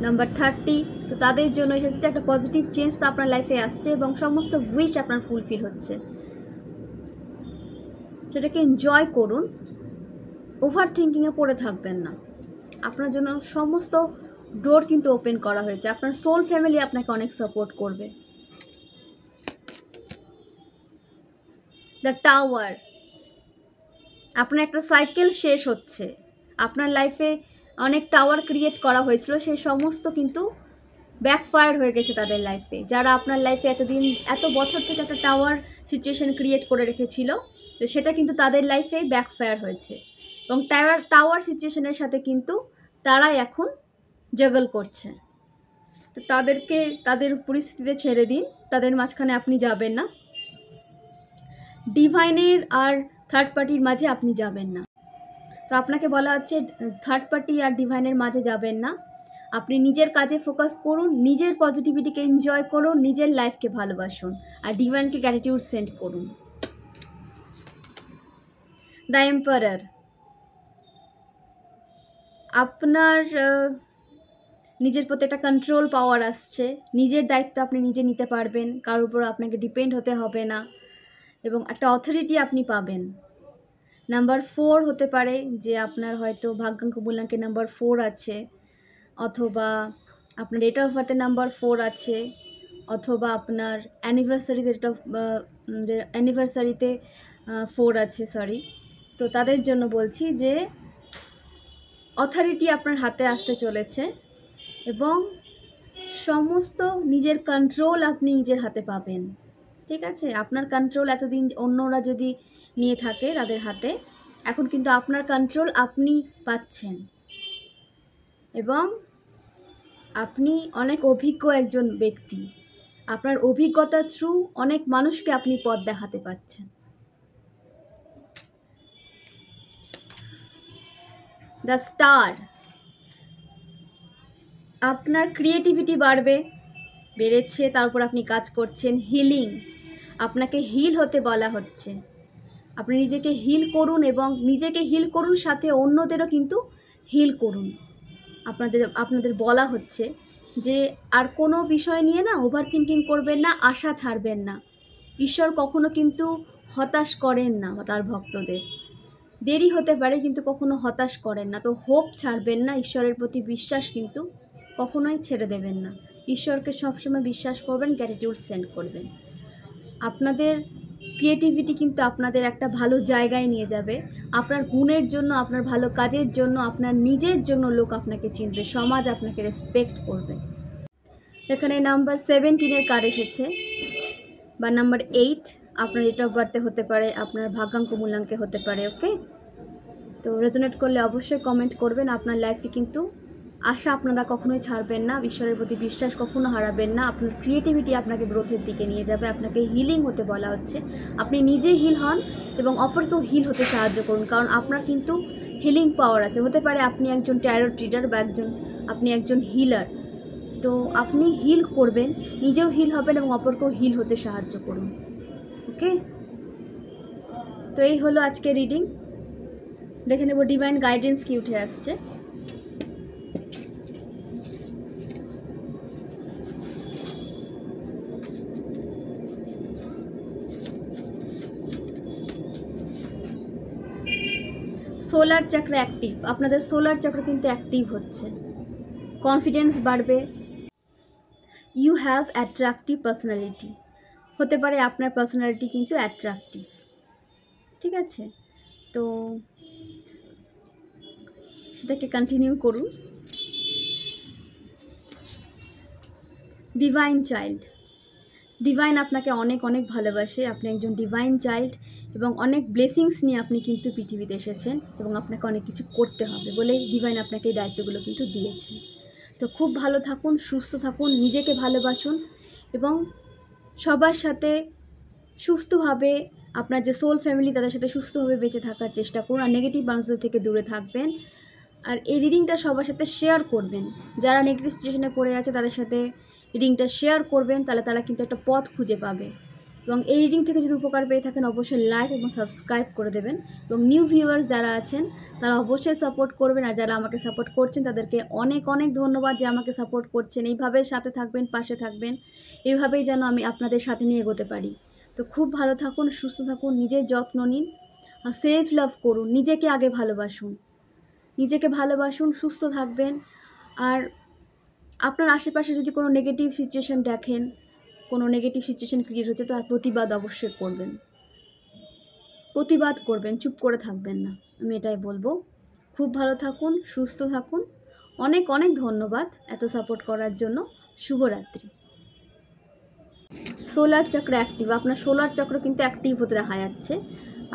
নাম্বার 30, তো তাদের জন্য এসেছে একটা পজিটিভ চেঞ্জ তো আপনার লাইফে আসছে, এবং সমস্ত উইশ আপনার ফুলফিল হচ্ছে। সেটাকে এনজয় করুন, ওভার থিঙ্কিংয়ে পড়ে থাকবেন না। আপনার জন্য সমস্ত ডোর কিন্তু ওপেন করা হয়েছে। আপনার সোল ফ্যামিলি আপনাকে অনেক সাপোর্ট করবে। দ্য টাওয়ার, আপনার একটা সাইকেল শেষ হচ্ছে। আপনার লাইফে অনেক টাওয়ার ক্রিয়েট করা হয়েছিল, সেই সমস্ত কিন্তু ব্যাকফায়ার হয়ে গেছে তাদের লাইফে। যারা আপনার লাইফে এত বছর থেকে একটা টাওয়ার সিচুয়েশন ক্রিয়েট করে রেখেছিল, তো সেটা কিন্তু তাদের লাইফে ব্যাকফায়ার হয়েছে, এবং টাওয়ার সিচুয়েশনের সাথে কিন্তু তারাই এখন জাগল করছে। তো তাদেরকে তাদের পরিস্থিতিতে ছেড়ে দিন, তাদের মাঝখানে আপনি যাবেন না। ডিভাইনের আর থার্ড পার্টির মাঝে আপনি যাবেন না। তো আপনাকে বলা হচ্ছে থার্ড পার্টি আর ডিভাইনের মাঝে যাবেন না, আপনি নিজের কাজে ফোকাস করুন, নিজের পজিটিভিটিকে এনজয় করুন, নিজের লাইফকে ভালোবাসুন, আর ডিভাইনকে গ্র্যাটিটিউড সেন্ড করুন। দ্য এম্পারার, আপনার নিজের প্রতি একটা কন্ট্রোল পাওয়ার আসছে, নিজের দায়িত্ব আপনি নিজে নিতে পারবেন, কারোর উপর আপনাকে ডিপেন্ড হতে হবে না, এবং একটা অথরিটি আপনি পাবেন। নাম্বার 4 হতে পারে যে আপনার হয়তো ভাগ্যাঙ্ক মূল্যাঙ্কে নাম্বার 4 আছে, অথবা আপনার ডেট অফ বার্থে নাম্বার 4 আছে, অথবা আপনার অ্যানিভার্সারিতে 4 আছে, সরি। তো তাদের জন্য বলছি যে অথরিটি আপনার হাতে আসতে চলেছে এবং সমস্ত নিজের কন্ট্রোল আপনি নিজের হাতে পাবেন, ঠিক আছে? আপনার কন্ট্রোল এতদিন অন্যরা যদি নিয়ে থাকে তাদের হাতে, এখন কিন্তু আপনার কন্ট্রোল আপনি পাচ্ছেন, এবং আপনি অনেক অভিজ্ঞ একজন ব্যক্তি, আপনার অভিজ্ঞতার থ্রু অনেক মানুষকে আপনি পথ দেখাতে পারছেন। দ্য স্টার, আপনার ক্রিয়েটিভিটি বেড়েছে, তার উপর আপনি কাজ করছেন। হিলিং, আপনাকে হিল হতে বলা হচ্ছে, আপনি নিজেকে হিল করুন, এবং নিজেকে হিল করুন সাথে অন্যদেরও কিন্তু হিল করুন। আপনাদের বলা হচ্ছে যে আর কোনো বিষয় নিয়ে না ওভার থিঙ্কিং করবেন না, আশা ছাড়বেন না। ঈশ্বর কখনো কিন্তু হতাশ করেন না তার ভক্তদের, দেরি হতে পারে কিন্তু কখনো হতাশ করেন না। তো হোপ ছাড়বেন না, ঈশ্বরের প্রতি বিশ্বাস কিন্তু কখনোই ছেড়ে দেবেন না, ঈশ্বরকে সবসময় বিশ্বাস করবেন, গ্র্যাটিটিউড সেন্ড করবেন। আপনাদের ক্রিয়েটিভিটি কিন্তু আপনাদের একটা ভালো জায়গায় নিয়ে যাবে, আপনার গুণের জন্য, আপনার ভালো কাজের জন্য, আপনার নিজের জন্য লোক আপনাকে চিনবে, সমাজ আপনাকে রেসপেক্ট করবে। এখানে নাম্বার 17 কার্ড এসেছে, বা নাম্বার 8, আপনার ডেট অফ বার্থে হতে পারে, আপনার ভাগ্যাঙ্ক মূল্যাঙ্কে হতে পারে। ওকে, তো রেজোনেট করলে অবশ্যই কমেন্ট করবেন। আপনার লাইফে কিন্তু আশা আপনারা কখনোই ছাড়বেন না, ঈশ্বরের প্রতি বিশ্বাস কখনো হারাবেন না, আপনার ক্রিয়েটিভিটি আপনাকে গ্রোথের দিকে নিয়ে যাবে, আপনাকে হিলিং হতে বলা হচ্ছে। আপনি নিজে হিল হন এবং অপরকেও হিল হতে সাহায্য করুন, কারণ আপনার কিন্তু হিলিং পাওয়ার আছে। হতে পারে আপনি একজন ট্যারো রিডার বা আপনি একজন হিলার, তো আপনি হিল করবেন, নিজেও হিল হবেন এবং অপরকেও হিল হতে সাহায্য করুন। ওকে, তো এই হলো আজকে রিডিং। দেখে নেব ডিভাইন গাইডেন্স কি উঠে আসছে। সোলার চক্র অ্যাক্টিভ, আপনাদের সোলার চক্র কিন্তু অ্যাক্টিভ হচ্ছে, কনফিডেন্স বাড়বে। ইউ হ্যাভ অ্যাট্রাকটিভ পার্সোনালিটি, হতে পারে আপনার পার্সোনালিটি কিন্তু অ্যাট্রাকটিভ, ঠিক আছে? তো সেটাকে কন্টিনিউ করুন। ডিভাইন চাইল্ড, ডিভাইন আপনাকে অনেক অনেক ভালোবাসে, আপনি একজন ডিভাইন চাইল্ড, এবং অনেক ব্লেসিংস নিয়ে আপনি কিন্তু পৃথিবীতে এসেছেন, এবং আপনাকে অনেক কিছু করতে হবে বলেই ডিভাইন আপনাকে এই দায়িত্বগুলো কিন্তু দিয়েছেন। তো খুব ভালো থাকুন, সুস্থ থাকুন, নিজেকে ভালোবাসুন, এবং সবার সাথে সুস্থভাবে, আপনার যে সোল ফ্যামিলি তাদের সাথে সুস্থভাবে বেঁচে থাকার চেষ্টা করুন, আর নেগেটিভ মানুষদের থেকে দূরে থাকবেন। আর এই রিডিংটা সবার সাথে শেয়ার করবেন, যারা নেগেটিভ সিচুয়েশনে পড়ে আছে তাদের সাথে রিডিংটা শেয়ার করবেন, তাহলে তারা কিন্তু একটা পথ খুঁজে পাবে। এবং এই রিডিং থেকে যদি উপকার পেয়ে থাকেন অবশ্যই লাইক এবং সাবস্ক্রাইব করে দেবেন, এবং নিউ ভিউয়ার্স যারা আছেন তারা অবশ্যই সাপোর্ট করবেন, আর যারা আমাকে সাপোর্ট করছেন তাদেরকে অনেক অনেক ধন্যবাদ যে আমাকে সাপোর্ট করছেন। এইভাবে সাথে থাকবেন, পাশে থাকবেন, এইভাবেই যেন আমি আপনাদের সাথে নিয়ে এগোতে পারি। তো খুব ভালো থাকুন, সুস্থ থাকুন, নিজের যত্ন নিন, আর সেলফ লাভ করুন, নিজেকে আগে ভালোবাসুন, নিজেকে ভালোবাসুন, সুস্থ থাকবেন। আর আপনার আশেপাশে যদি কোনো নেগেটিভ সিচুয়েশান দেখেন, কোনো নেগেটিভ সিচুয়েশান ক্রিয়েট হচ্ছে, তার প্রতিবাদ অবশ্যই করবেন, প্রতিবাদ করবেন, চুপ করে থাকবেন না, আমি এটাই বলবো। খুব ভালো থাকুন, সুস্থ থাকুন, অনেক অনেক ধন্যবাদ এত সাপোর্ট করার জন্য। শুভরাত্রি। সোলার চক্র অ্যাক্টিভ, আপনার সোলার চক্র কিন্তু অ্যাক্টিভ হতে দেখা যাচ্ছে,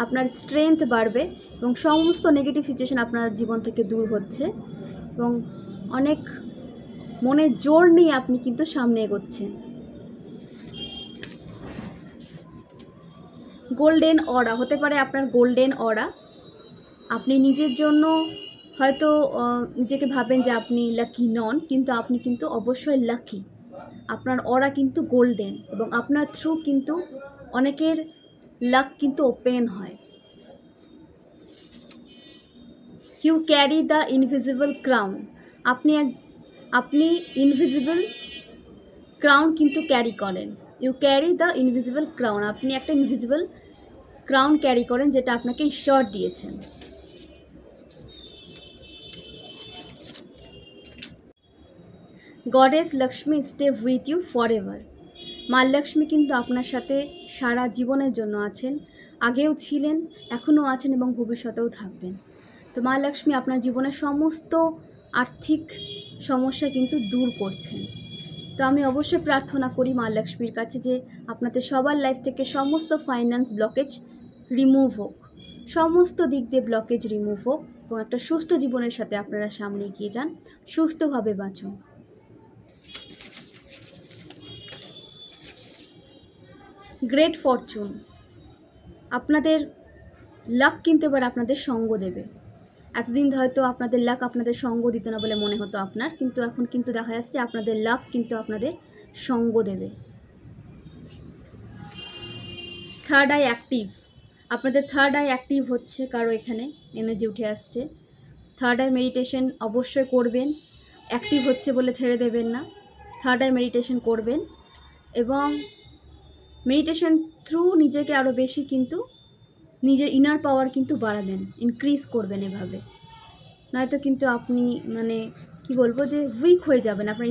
আপনার স্ট্রেংথ বাড়বে, এবং সমস্ত নেগেটিভ সিচুয়েশান আপনার জীবন থেকে দূর হচ্ছে, এবং অনেক মনে জোর নিয়ে আপনি কিন্তু সামনে এগোচ্ছেন। গোল্ডেন অরা, হতে পারে আপনার গোল্ডেন অরা, আপনি নিজের জন্য হয়তো নিজেকে ভাবেন যে আপনি লাকি নন, কিন্তু আপনি কিন্তু অবশ্যই লাকি। আপনার অরা কিন্তু গোল্ডেন এবং আপনার থ্রু কিন্তু অনেকের লাক কিন্তু ওপেন হয়। You carry the invisible crown. আপনি ইনভিজিবল ক্রাউন কিন্তু ক্যারি করেন। You carry the invisible crown. আপনি একটা ইনভিজিবল ক্রাউন ক্যারি করেন, যেটা আপনাকে ঈশ্বর দিয়েছেন। Goddess Lakshmi stay with you forever. মা লক্ষ্মী কিন্তু আপনার সাথে সারা জীবনের জন্য আছেন, আগেও ছিলেন, এখনও আছেন এবং ভবিষ্যতেও থাকবেন। তো মা লক্ষ্মী আপনার জীবনের সমস্ত আর্থিক সমস্যা কিন্তু দূর করছেন। তো আমি অবশ্যই প্রার্থনা করি মা লক্ষ্মীর কাছে যে আপনাদের সবার লাইফ থেকে সমস্ত ফাইন্যান্স ব্লকেজ রিমুভ হোক, সমস্ত দিক দিয়ে ব্লকেজ রিমুভ হোক এবং একটা সুস্থ জীবনের সাথে আপনারা সামনে এগিয়ে যান, সুস্থভাবে বাঁচুন। Great Fortune. আপনাদের লাক কিন্তু এবার আপনাদের সঙ্গ দেবে। এতদিন হয়তো আপনাদের লাক আপনাদের সঙ্গ দিত না বলে মনে হতো আপনার, কিন্তু এখন কিন্তু দেখা যাচ্ছে আপনাদের লাক কিন্তু আপনাদের সঙ্গ দেবে। Third eye active. আপনাদের থার্ড আই অ্যাক্টিভ হচ্ছে, কারো এখানে এনার্জি উঠে আসছে। থার্ড আই মেডিটেশন অবশ্যই করবেন, অ্যাক্টিভ হচ্ছে বলে ছেড়ে দেবেন না। থার্ড আই মেডিটেশন করবেন এবং মেডিটেশন থ্রু নিজেকে আরও বেশি কিন্তু নিজের ইনার পাওয়ার কিন্তু বাড়াবেন, ইনক্রিজ করবেন এভাবে। নয়তো কিন্তু আপনি কি বলবো যে উইক হয়ে যাবেন। আপনার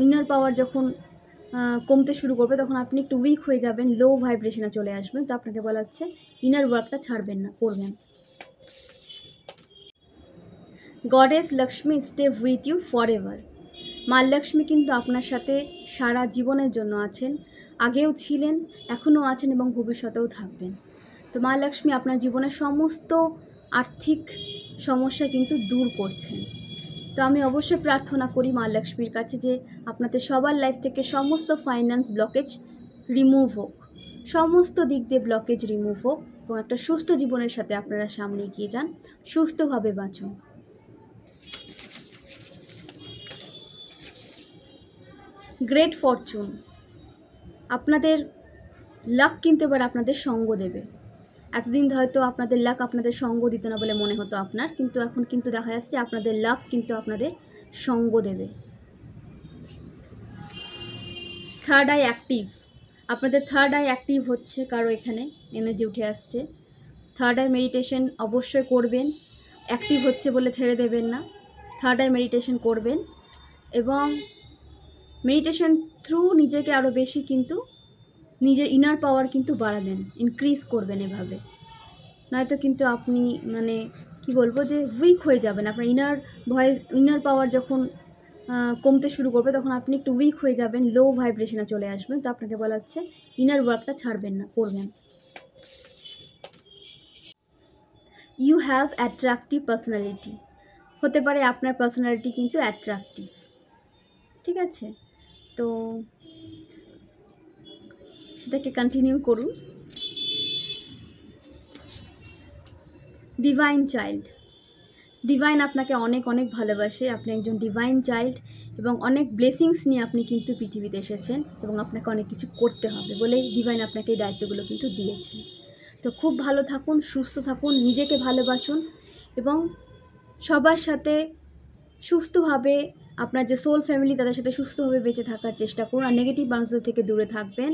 ইনার পাওয়ার যখন কমতে শুরু করবে তখন আপনি একটু উইক হয়ে যাবেন, লো ভাইব্রেশনে চলে আসবেন। তো আপনাকে বলা হচ্ছে ইনার ওয়ার্কটা ছাড়বেন না, করবেন। Goddess Lakshmi stay with you forever. মা লক্ষ্মী কিন্তু আপনার সাথে সারা জীবনের জন্য আছেন, আগেও ছিলেন, এখনও আছেন এবং ভবিষ্যতেও থাকবেন। তো মা লক্ষ্মী আপনার জীবনের সমস্ত আর্থিক সমস্যা কিন্তু দূর করছেন। তো আমি অবশ্যই প্রার্থনা করি মা লক্ষ্মীর কাছে যে আপনাদের সবার লাইফ থেকে সমস্ত ফাইন্যান্স ব্লকেজ রিমুভ হোক, সমস্ত দিক দিয়ে ব্লকেজ রিমুভ হোক এবং একটা সুস্থ জীবনের সাথে আপনারা সামনে এগিয়ে যান, সুস্থভাবে বাঁচুন। Great Fortune. আপনাদের লাক কিন্তু এবার আপনাদের সঙ্গ দেবে। এতদিন হয়তো আপনাদের লাক আপনাদের সঙ্গ দিত না বলে মনে হতো আপনার, কিন্তু এখন কিন্তু দেখা যাচ্ছে আপনাদের লাক কিন্তু আপনাদের সঙ্গ দেবে। Third eye active. আপনাদের থার্ড আই অ্যাক্টিভ হচ্ছে, কারো এখানে এনার্জি উঠে আসছে। থার্ড আই মেডিটেশন অবশ্যই করবেন, অ্যাক্টিভ হচ্ছে বলে ছেড়ে দেবেন না। থার্ড আই মেডিটেশন করবেন এবং মেডিটেশন থ্রু নিজেকে আরও বেশি কিন্তু নিজের ইনার পাওয়ার কিন্তু বাড়াবেন, ইনক্রিজ করবেন এভাবে। নয়তো কিন্তু আপনি কি বলবো যে উইক হয়ে যাবেন। আপনার ইনার পাওয়ার যখন কমতে শুরু করবে তখন আপনি একটু উইক হয়ে যাবেন, লো ভাইব্রেশনে চলে আসবেন। তো আপনাকে বলা হচ্ছে ইনার ওয়ার্কটা ছাড়বেন না, করবেন। You have attractive personality. হতে পারে আপনার পার্সোনালিটি কিন্তু অ্যাট্রাকটিভ, ঠিক আছে? তো সেটাকে কন্টিনিউ করুন। Divine child. ডিভাইন আপনাকে অনেক অনেক ভালোবাসে। আপনি একজন ডিভাইন চাইল্ড এবং অনেক ব্লেসিংস নিয়ে আপনি কিন্তু পৃথিবীতে এসেছেন এবং আপনাকে অনেক কিছু করতে হবে বলেই ডিভাইন আপনাকে এই দায়িত্বগুলো কিন্তু দিয়েছে। তো খুব ভালো থাকুন, সুস্থ থাকুন, নিজেকে ভালোবাসুন এবং সবার সাথে সুস্থভাবে, আপনার যে সোল ফ্যামিলি তাদের সাথে সুস্থভাবে বেঁচে থাকার চেষ্টা করুন। আর নেগেটিভ মানুষদের থেকে দূরে থাকবেন।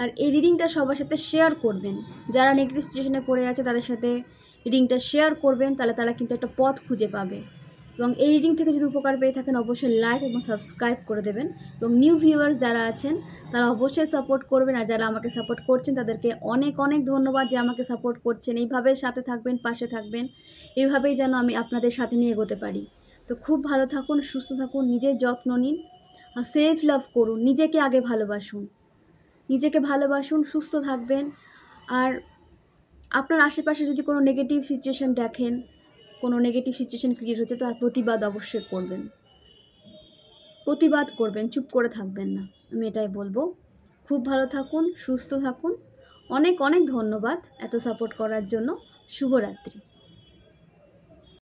আর এই রিডিংটা সবার সাথে শেয়ার করবেন। যারা নেগেটিভ সিচুয়েশনে পড়ে আছে তাদের সাথে রিডিংটা শেয়ার করবেন, তাহলে তারা কিন্তু একটা পথ খুঁজে পাবে। এবং এই রিডিং থেকে যদি উপকার পেয়ে থাকেন অবশ্যই লাইক এবং সাবস্ক্রাইব করে দেবেন। এবং নিউ ভিউয়ার্স যারা আছেন তারা অবশ্যই সাপোর্ট করবেন। আর যারা আমাকে সাপোর্ট করছেন তাদেরকে অনেক অনেক ধন্যবাদ যে আমাকে সাপোর্ট করছেন। এইভাবে সাথে থাকবেন, পাশে থাকবেন, এইভাবেই যেন আমি আপনাদের সাথে নিয়ে এগোতে পারি। তো খুব ভালো থাকুন, সুস্থ থাকুন, নিজের যত্ন নিন আর সেলফ লাভ করুন। নিজেকে আগে ভালোবাসুন, নিজেকে ভালোবাসুন, সুস্থ থাকবেন। আর আপনার আশেপাশে যদি কোনো নেগেটিভ সিচুয়েশান দেখেন, কোনো নেগেটিভ সিচুয়েশান ক্রিয়েট হচ্ছে, তার প্রতিবাদ অবশ্যই করবেন, প্রতিবাদ করবেন, চুপ করে থাকবেন না। আমি এটাই বলবো। খুব ভালো থাকুন, সুস্থ থাকুন। অনেক অনেক ধন্যবাদ এত সাপোর্ট করার জন্য। শুভরাত্রি।